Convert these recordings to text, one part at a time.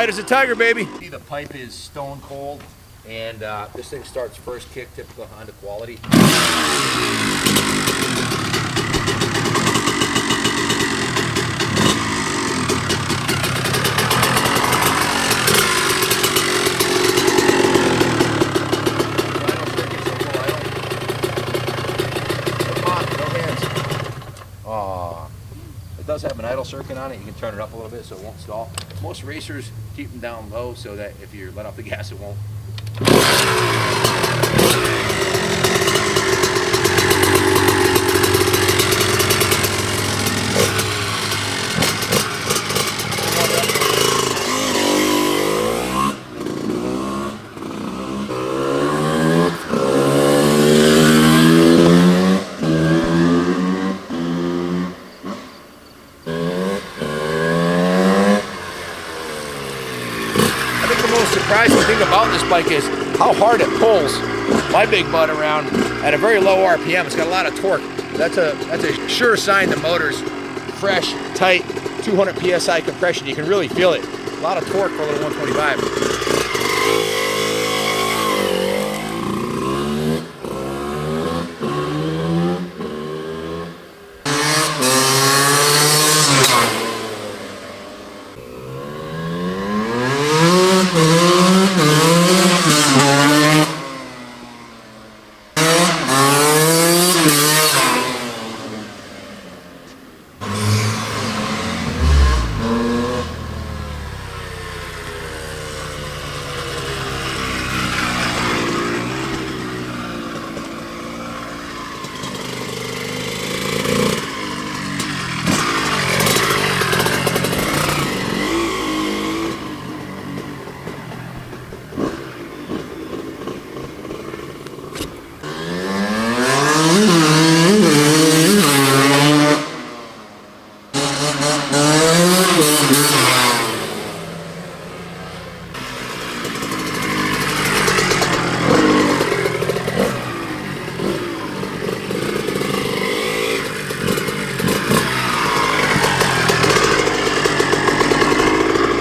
Tight as a tiger, baby. See, the pipe is stone cold, and this thing starts first kick, typical Honda quality. It does have an idle circuit on it. You can turn it up a little bit so it won't stall. Most racers keep them down low so that if you let off the gas, it won't. Surprising thing about this bike is how hard it pulls my big butt around at a very low RPM. It's got a lot of torque. That's a sure sign the motor's fresh, tight, 200 PSI compression. You can really feel it. A lot of torque for a little 125.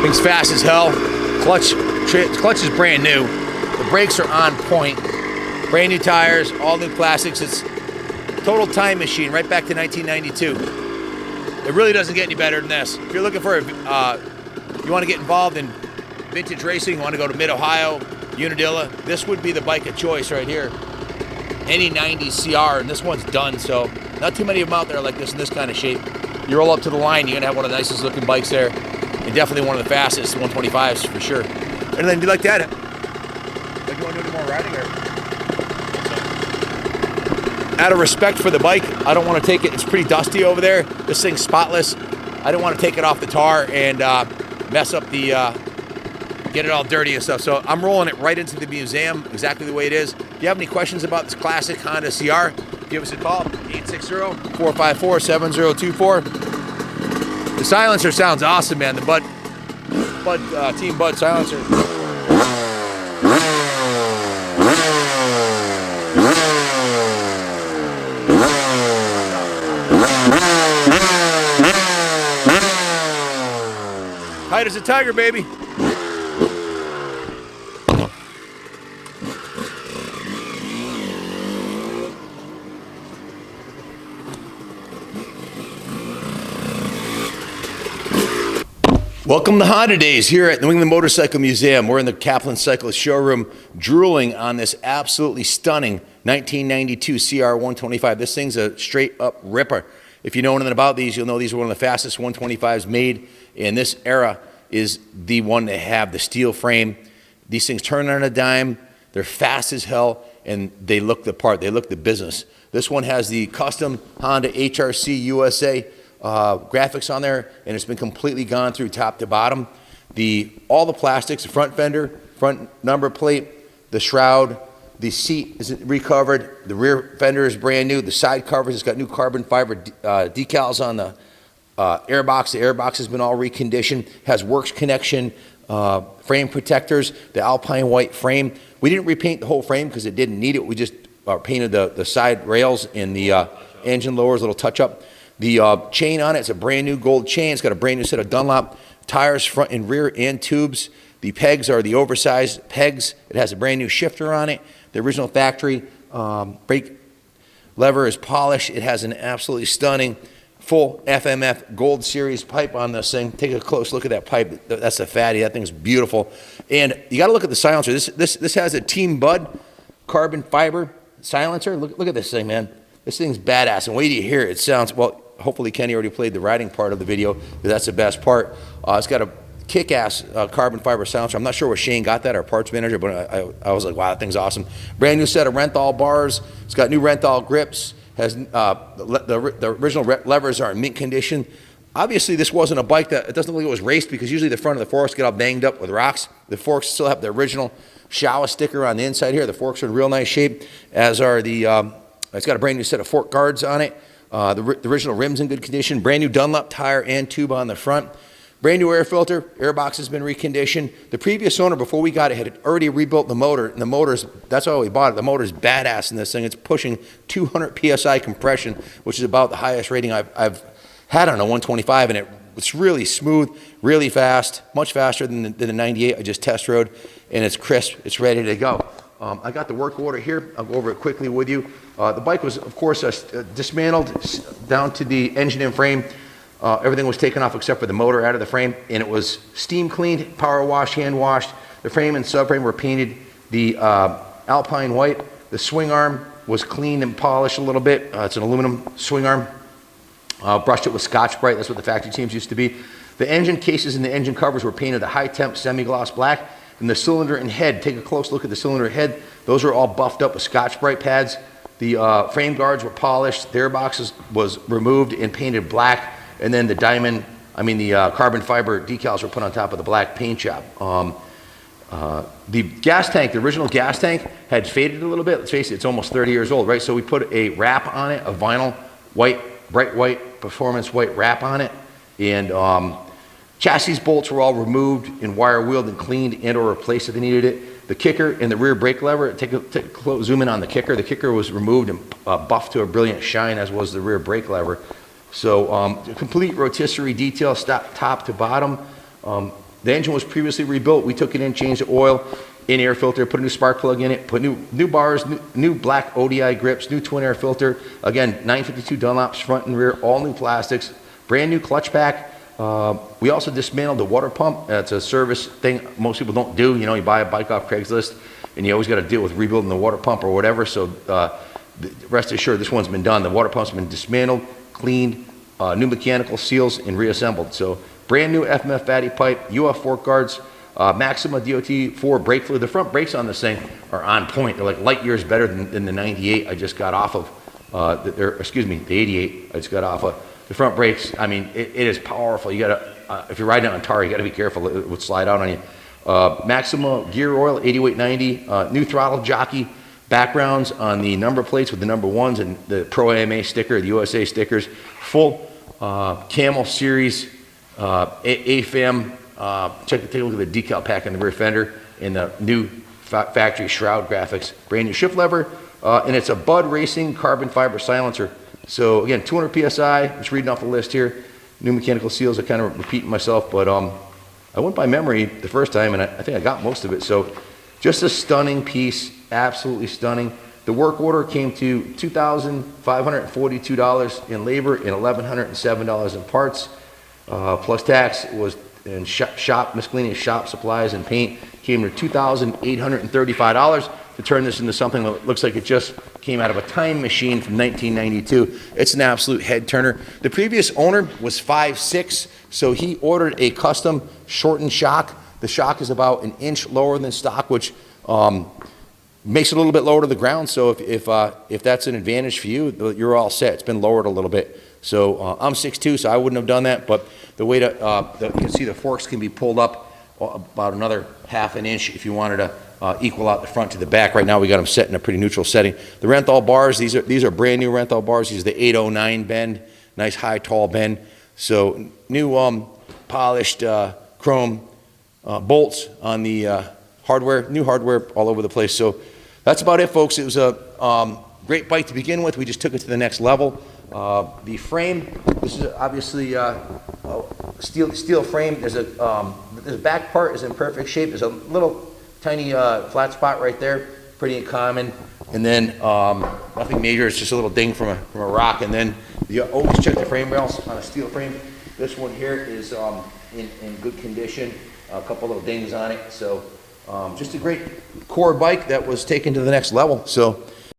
Thing's fast as hell. Clutch is brand new. The brakes are on point. Brand new tires, all new plastics. It's a total time machine, right back to 1992. It really doesn't get any better than this. If you're looking for you want to get involved in vintage racing, you want to go to Mid-Ohio, Unadilla, this would be the bike of choice right here. Any 90s CR, and this one's done, so not too many of them out there like this in this kind of shape. You roll up to the line, you're gonna have one of the nicest looking bikes there. And definitely one of the fastest 125s for sure. And then do you like that? Like you want to do any more riding or? Out of respect for the bike, I don't want to take it. It's pretty dusty over there. This thing's spotless. I don't want to take it off the tar and mess up the, get it all dirty and stuff. So I'm rolling it right into the museum, exactly the way it is. If you have any questions about this classic Honda CR, give us a call, 860-454-7024. The silencer sounds awesome, man. The Team Bud silencer. Tight as a tiger, baby. Welcome to Honda Days here at New England Motorcycle Museum. We're in the Kaplan Cyclist Showroom drooling on this absolutely stunning 1992 CR125. This thing's a straight up ripper. If you know anything about these, you'll know these are one of the fastest 125s made, and this era is the one to have the steel frame. These things turn on a dime, they're fast as hell, and they look the part, they look the business. This one has the custom Honda HRC USA graphics on there, and it's been completely gone through top to bottom. All the plastics, the front fender, front number plate, the shroud, the seat is recovered, the rear fender is brand new, the side covers, it's got new carbon fiber decals on the airbox. The airbox has been all reconditioned, has works connection, frame protectors, the Alpine white frame. We didn't repaint the whole frame because it didn't need it. We just painted the side rails and the engine lowers, a little touch up. The chain on it, it's a brand new gold chain. It's got a brand new set of Dunlop tires front and rear and tubes. The pegs are the oversized pegs. It has a brand new shifter on it. The original factory brake lever is polished. It has an absolutely stunning full FMF Gold Series pipe on this thing. Take a close look at that pipe. That's a fatty. That thing's beautiful. And you got to look at the silencer. This has a Team Bud carbon fiber silencer. Look at this thing, man. This thing's badass. And wait till you hear it. It sounds, well, hopefully Kenny already played the riding part of the video, because that's the best part. It's got a kick-ass carbon fiber silencer. I'm not sure where Shane got that, our parts manager, but I was like, wow, that thing's awesome. Brand new set of Renthal bars. It's got new Renthal grips. Has the original levers are in mint condition. Obviously, this wasn't a bike that, it doesn't look like it was raced, because usually the front of the forks get all banged up with rocks. The forks still have the original Showa sticker on the inside here. The forks are in real nice shape, as are the, it's got a brand new set of fork guards on it. The original rim's in good condition. Brand new Dunlop tire and tube on the front. Brand new air filter. Air box has been reconditioned. The previous owner, before we got it, had already rebuilt the motor, and the motor's, that's why we bought it. The motor's badass in this thing. It's pushing 200 PSI compression, which is about the highest rating I've had on a 125, and it's really smooth, really fast, much faster than the 98 I just test rode, and it's crisp. It's ready to go. I got the work order here. I'll go over it quickly with you. The bike was, of course, dismantled down to the engine and frame. Everything was taken off except for the motor out of the frame, and it was steam cleaned, power washed, hand washed. The frame and subframe were painted the Alpine white. The swing arm was cleaned and polished a little bit. It's an aluminum swing arm. Brushed it with Scotch-Brite. That's what the factory teams used to be. The engine cases and the engine covers were painted a high-temp semi-gloss black. And the cylinder and head, take a close look at the cylinder head. Those are all buffed up with Scotch-Brite pads. The frame guards were polished. The airbox was removed and painted black. And then the carbon fiber decals were put on top of the black paint job. The gas tank, the original gas tank, had faded a little bit. Let's face it, it's almost 30 years old, right? So we put a wrap on it, a vinyl white, bright white, performance white wrap on it. And chassis bolts were all removed and wire wheeled and cleaned and or replaced if they needed it. The kicker and the rear brake lever, take a close zoom in on the kicker. The kicker was removed and buffed to a brilliant shine, as was the rear brake lever. So complete rotisserie detail, top to bottom. The engine was previously rebuilt. We took it in, changed the oil, in air filter, put a new spark plug in it, put new bars, new black ODI grips, new twin air filter. Again, 952 Dunlops front and rear, all new plastics, brand new clutch pack. We also dismantled the water pump. That's a service thing most people don't do. You know, you buy a bike off Craigslist, and you always got to deal with rebuilding the water pump or whatever. So rest assured, this one's been done. The water pump's been dismantled, cleaned, new mechanical seals, and reassembled. So brand new FMF fatty pipe, UF fork guards, Maxima DOT4 brake fluid. The front brakes on this thing are on point. They're like light years better than the 98 I just got off of, the 88 I just got off of. The front brakes, I mean, it is powerful. You gotta, if you're riding on tar, you gotta be careful. It would slide out on you. Maxima gear oil, 8890, new throttle jockey backgrounds on the number plates with the number ones and the Pro AMA sticker, the USA stickers, full Camel Series AFAM. Take a look at the decal pack on the rear fender and the new factory shroud graphics. Brand new shift lever, and it's a Bud Racing carbon fiber silencer. So again, 200 PSI, just reading off the list here. New mechanical seals, I kind of repeating myself, but I went by memory the first time, and I think I got most of it. So just a stunning piece, absolutely stunning. The work order came to $2,542 in labor and $1,107 in parts, plus tax. Was in shop miscellaneous shop supplies and paint came to $2,835 to turn this into something that looks like it just came out of a time machine from 1992. It's an absolute head turner. The previous owner was 5'6", so he ordered a custom shortened shock. The shock is about an inch lower than stock, which makes it a little bit lower to the ground. So if that's an advantage for you, you're all set. It's been lowered a little bit. So I'm 6'2", so I wouldn't have done that. But the way to, you can see the forks can be pulled up about another half an inch if you wanted to equal out the front to the back. Right now we got them set in a pretty neutral setting. The Renthal bars, these are brand new Renthal bars. These are the 809 bend, nice high tall bend. So new polished chrome bolts on the hardware, new hardware all over the place. So that's about it, folks. It was a great bike to begin with. We just took it to the next level. The frame, this is obviously steel frame. There's the back part is in perfect shape. There's a little tiny flat spot right there, pretty common. And then nothing major. It's just a little ding from a rock. And then you always check the frame rails on a steel frame. This one here is in good condition. A couple little dings on it. So just a great core bike that was taken to the next level. So